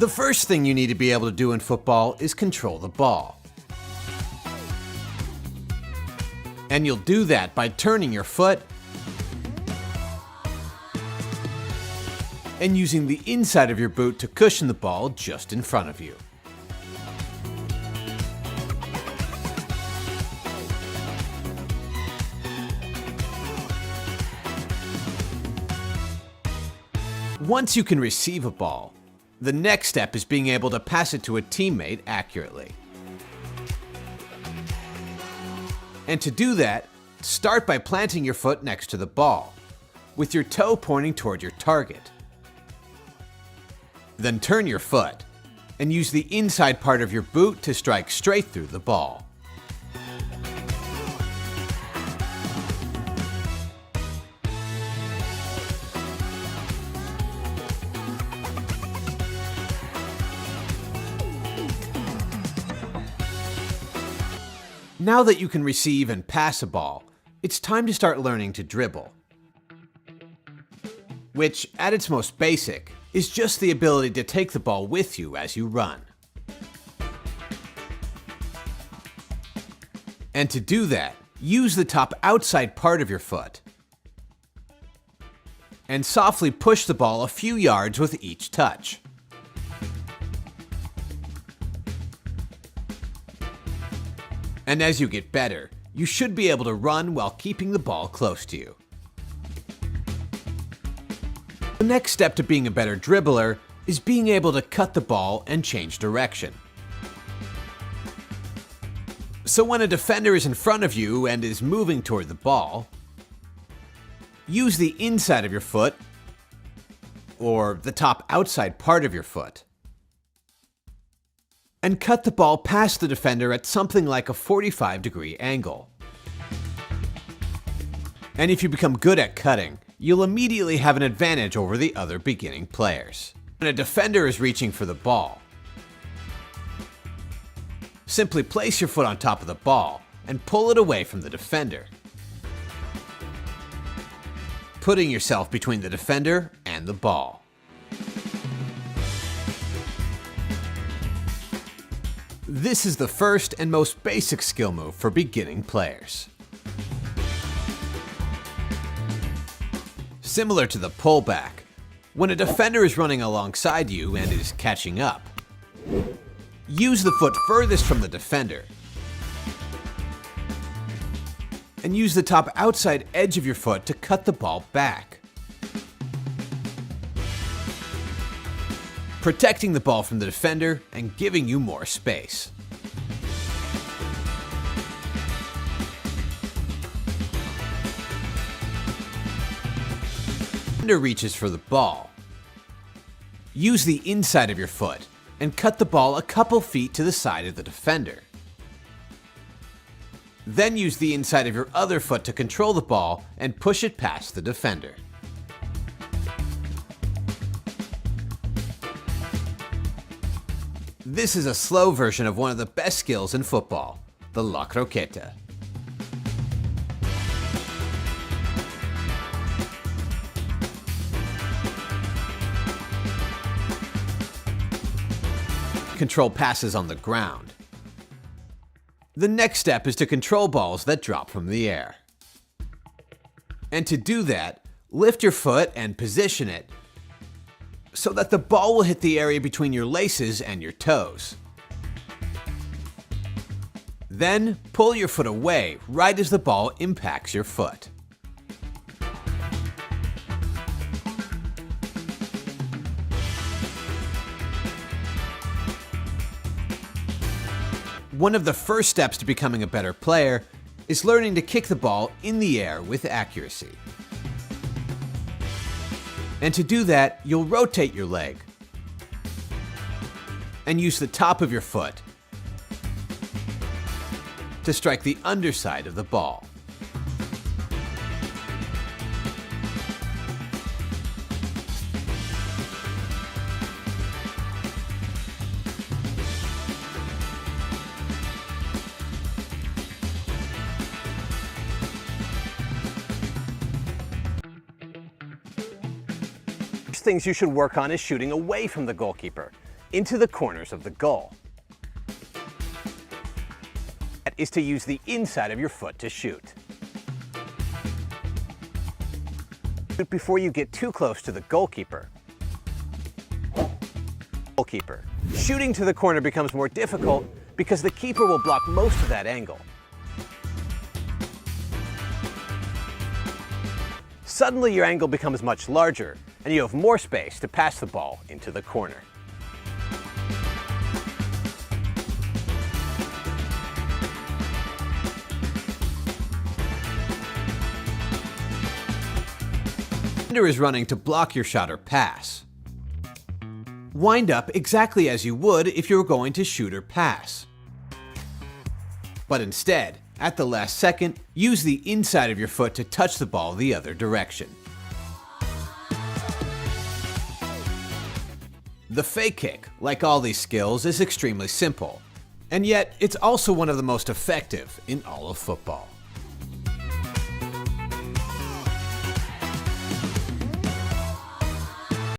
The first thing you need to be able to do in football is control the ball. And you'll do that by turning your foot and using the inside of your boot to cushion the ball just in front of you. Once you can receive a ball, the next step is being able to pass it to a teammate accurately. And to do that, start by planting your foot next to the ball, with your toe pointing toward your target. Then turn your foot, and use the inside part of your boot to strike straight through the ball. Now that you can receive and pass a ball, it's time to start learning to dribble. Which, at its most basic, is just the ability to take the ball with you as you run. And to do that, use the top outside part of your foot and softly push the ball a few yards with each touch. And as you get better, you should be able to run while keeping the ball close to you. The next step to being a better dribbler is being able to cut the ball and change direction. So when a defender is in front of you and is moving toward the ball, use the inside of your foot or the top outside part of your foot and cut the ball past the defender at something like a 45-degree angle. And if you become good at cutting, you'll immediately have an advantage over the other beginning players. When a defender is reaching for the ball, simply place your foot on top of the ball and pull it away from the defender, putting yourself between the defender and the ball. This is the first and most basic skill move for beginning players. Similar to the pullback, when a defender is running alongside you and is catching up, use the foot furthest from the defender and use the top outside edge of your foot to cut the ball back, protecting the ball from the defender and giving you more space. Defender reaches for the ball. Use the inside of your foot and cut the ball a couple feet to the side of the defender. Then use the inside of your other foot to control the ball and push it past the defender. This is a slow version of one of the best skills in football, the la croqueta. Control passes on the ground. The next step is to control balls that drop from the air. And to do that, lift your foot and position it so that the ball will hit the area between your laces and your toes. Then pull your foot away right as the ball impacts your foot. One of the first steps to becoming a better player is learning to kick the ball in the air with accuracy. And to do that, you'll rotate your leg and use the top of your foot to strike the underside of the ball. Things you should work on is shooting away from the goalkeeper. into the corners of the goal. That is to use the inside of your foot to shoot. Shoot before you get too close to the goalkeeper. Shooting to the corner becomes more difficult because the keeper will block most of that angle. Suddenly your angle becomes much larger and you have more space to pass the ball into the corner. The defender is running to block your shot or pass. Wind up exactly as you would if you were going to shoot or pass. But instead, at the last second, use the inside of your foot to touch the ball the other direction. The fake kick, like all these skills, is extremely simple, and yet it's also one of the most effective in all of football.